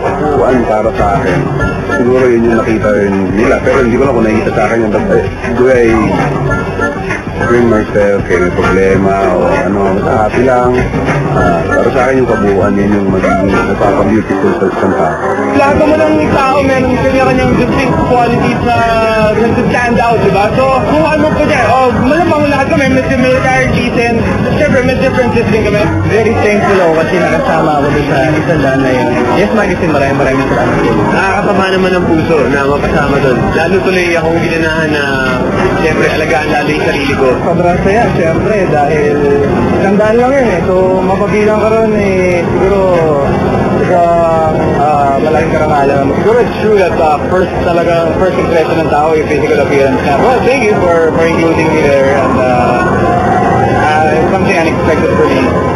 Kabuuan para sa akin. Siguro yun yung nakita nila. Pero hindi ko lang kung nakikita sa akin yung do I bring myself kaya may problema o ano, happy lang. Para sa akin yung kabuuan, yun yung magiging napaka-beautiful sa isang tao. Lahat naman ng tao meron kanya-kanyang distinct qualities na nag-stand out, diba? So, kung ano po dyan, malamang lahat kami may similarities and siyempre may differences din kami. Very thankful ako kasi nakasama ako doon sa isang daan na yun. Yes, Magazine, maraming salamat din. Nakakasama naman ng puso na mapasama doon. Lalo tuloy akong ginanahan na siyempre alagaan lalo yung sarili ko. Sobrang saya, siyempre, dahil isang daan lang yun eh. So, mapabilang ka ron eh, siguro malaking karangalan. Siguro it's true that first impression ng tao yung physical appearance na. Well, thank you for including me there and it's something unexpected for me.